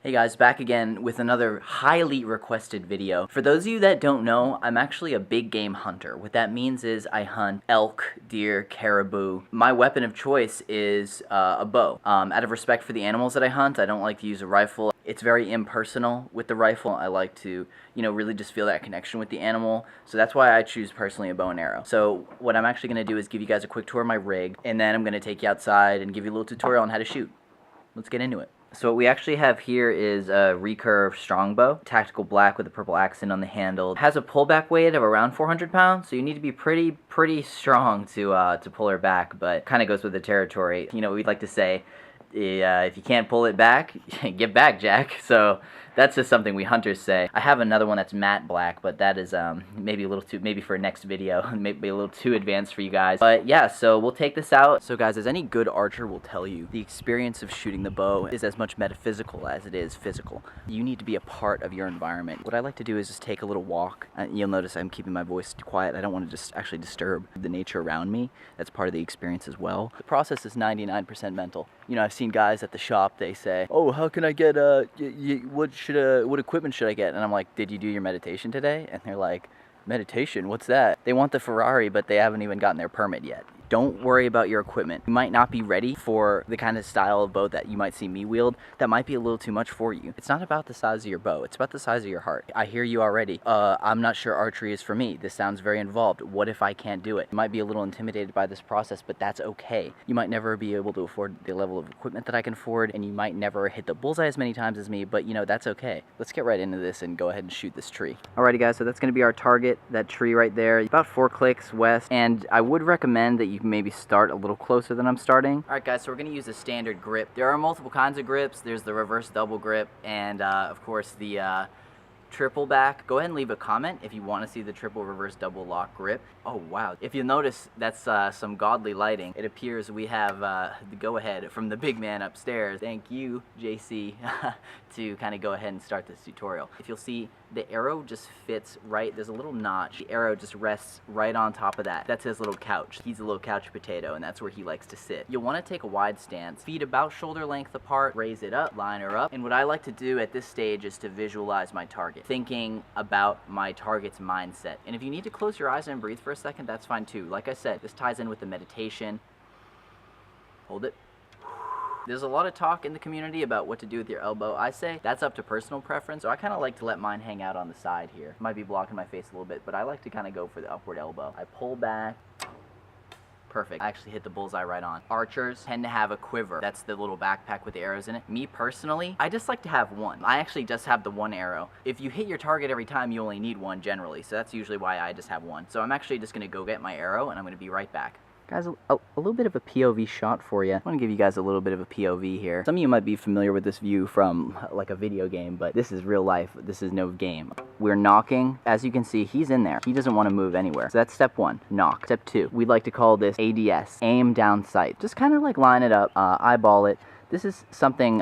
Hey guys, back again with another highly requested video. For those of you that don't know, I'm actually a big game hunter. What that means is I hunt elk, deer, caribou. My weapon of choice is a bow. Out of respect for the animals that I hunt, I don't like to use a rifle. It's very impersonal with the rifle. I like to, really just feel that connection with the animal. So that's why I choose personally a bow and arrow. So what I'm actually going to do is give you guys a quick tour of my rig, and then I'm going to take you outside and give you a little tutorial on how to shoot. Let's get into it. So what we actually have here is a recurve strongbow, tactical black with a purple accent on the handle. It has a pullback weight of around 400 pounds, so you need to be pretty strong to pull her back, but kind of goes with the territory. We'd like to say, if you can't pull it back, get back, Jack. So that's just something we hunters say. I have another one that's matte black, but that is maybe a little too, maybe for a next video, maybe a little too advanced for you guys. But yeah, so we'll take this out. So guys, as any good archer will tell you, the experience of shooting the bow is as much metaphysical as it is physical. You need to be a part of your environment. What I like to do is just take a little walk. You'll notice I'm keeping my voice quiet. I don't want to just actually disturb the nature around me. That's part of the experience as well. The process is 99% mental. I've seen guys at the shop, they say, "Oh, how can I get what equipment should I get?" And I'm like, "Did you do your meditation today?" And they're like, "Meditation? What's that?" They want the Ferrari, but they haven't even gotten their permit yet. Don't worry about your equipment. You might not be ready for the kind of style of bow that you might see me wield. That might be a little too much for you. It's not about the size of your bow. It's about the size of your heart. I hear you already. I'm not sure archery is for me. This sounds very involved. What if I can't do it? You might be a little intimidated by this process, but that's okay. You might never be able to afford the level of equipment that I can afford, and you might never hit the bullseye as many times as me, but that's okay. Let's get right into this and go ahead and shoot this tree. Alrighty guys, so that's gonna be our target, that tree right there. About 4 clicks west, and I would recommend that you maybe start a little closer than I'm starting. Alright guys, so we're gonna use a standard grip. There are multiple kinds of grips. There's the reverse double grip, and of course the triple back. Go ahead and leave a comment if you want to see the triple reverse double lock grip. Oh wow, if you notice, that's some godly lighting. It appears we have the go-ahead from the big man upstairs. Thank you, JC, to kind of go ahead and start this tutorial. If you'll see, the arrow just fits right, there's a little notch. The arrow just rests right on top of that. That's his little couch. He's a little couch potato, and that's where he likes to sit. You'll want to take a wide stance, feet about shoulder length apart, raise it up, line her up, and what I like to do at this stage is to visualize my target, thinking about my target's mindset. And if you need to close your eyes and breathe for a second, that's fine too. Like I said, this ties in with the meditation. Hold it. There's a lot of talk in the community about what to do with your elbow. I say that's up to personal preference, so I kind of like to let mine hang out on the side here. Might be blocking my face a little bit, but I like to kind of go for the upward elbow. I pull back. Perfect. I actually hit the bullseye right on. Archers tend to have a quiver. That's the little backpack with the arrows in it. Me personally, I just like to have one. I actually just have the one arrow. If you hit your target every time, you only need one generally, so that's usually why I just have one. So I'm actually just going to go get my arrow, and I'm going to be right back. Guys, a little bit of a POV shot for you. I want to give you guys a little bit of a POV here. Some of you might be familiar with this view from like a video game, but this is real life. This is no game. We're knocking. As you can see, he's in there. He doesn't want to move anywhere. So that's step 1, knock. Step 2, we'd like to call this ADS, aim down sight. Just kind of like line it up, eyeball it. This is something,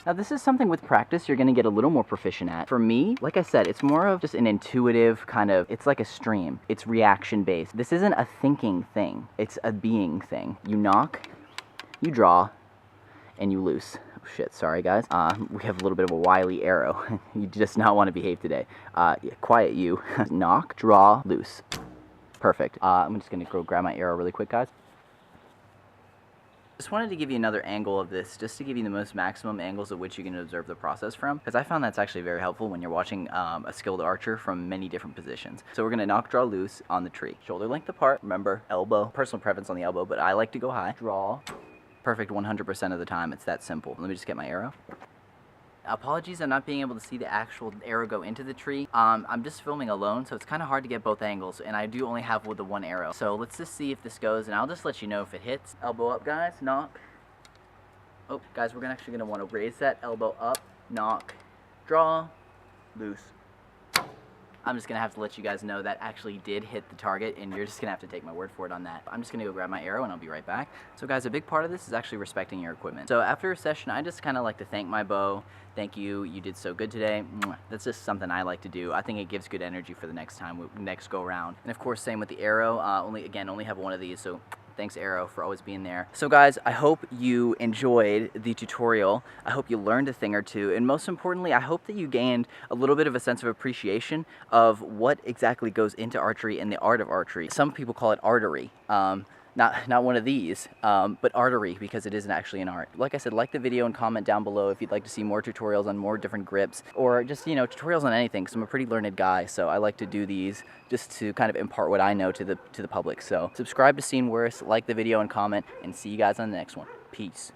now this is something with practice you're going to get a little more proficient at. For me, like I said, it's more of just an intuitive kind of, it's like a stream. It's reaction based. This isn't a thinking thing. It's a being thing. You knock, you draw, and you loose. Oh shit, sorry guys. We have a little bit of a wily arrow. You just not want to behave today. Yeah, quiet you. Knock, draw, loose. Perfect. I'm just going to go grab my arrow really quick, guys. Just wanted to give you another angle of this, just to give you the most maximum angles at which you can observe the process from, because I found that's actually very helpful when you're watching a skilled archer from many different positions. So we're going to knock, draw, loose on the tree. Shoulder length apart, remember, elbow, personal preference on the elbow, but I like to go high. Draw, perfect 100% of the time, it's that simple. Let me just get my arrow. Apologies on not being able to see the actual arrow go into the tree. I'm just filming alone, so it's kind of hard to get both angles, and I do only have the one arrow. So let's just see if this goes, and I'll just let you know if it hits. Elbow up, guys, knock. Oh, guys, we're actually going to want to raise that elbow up, knock, draw, loose. I'm just going to have to let you guys know that actually did hit the target, and you're just going to have to take my word for it on that. I'm just going to go grab my arrow, and I'll be right back. So guys, a big part of this is actually respecting your equipment. So after a session, I just kind of like to thank my bow. Thank you, you did so good today. That's just something I like to do. I think it gives good energy for the next time, next go around. And of course, same with the arrow. Only have one of these, so Thanks, Arrow, for always being there. So guys, I hope you enjoyed the tutorial. I hope you learned a thing or two, and most importantly, I hope that you gained a little bit of a sense of appreciation of what exactly goes into archery and the art of archery. Some people call it artery. Not one of these, but artery, because it isn't actually an art. Like I said, like the video and comment down below if you'd like to see more tutorials on more different grips, or just, you know, tutorials on anything, because I'm a pretty learned guy, so I like to do these just to kind of impart what I know to the public. So subscribe to Seen Worse, like the video and comment, and see you guys on the next one. Peace.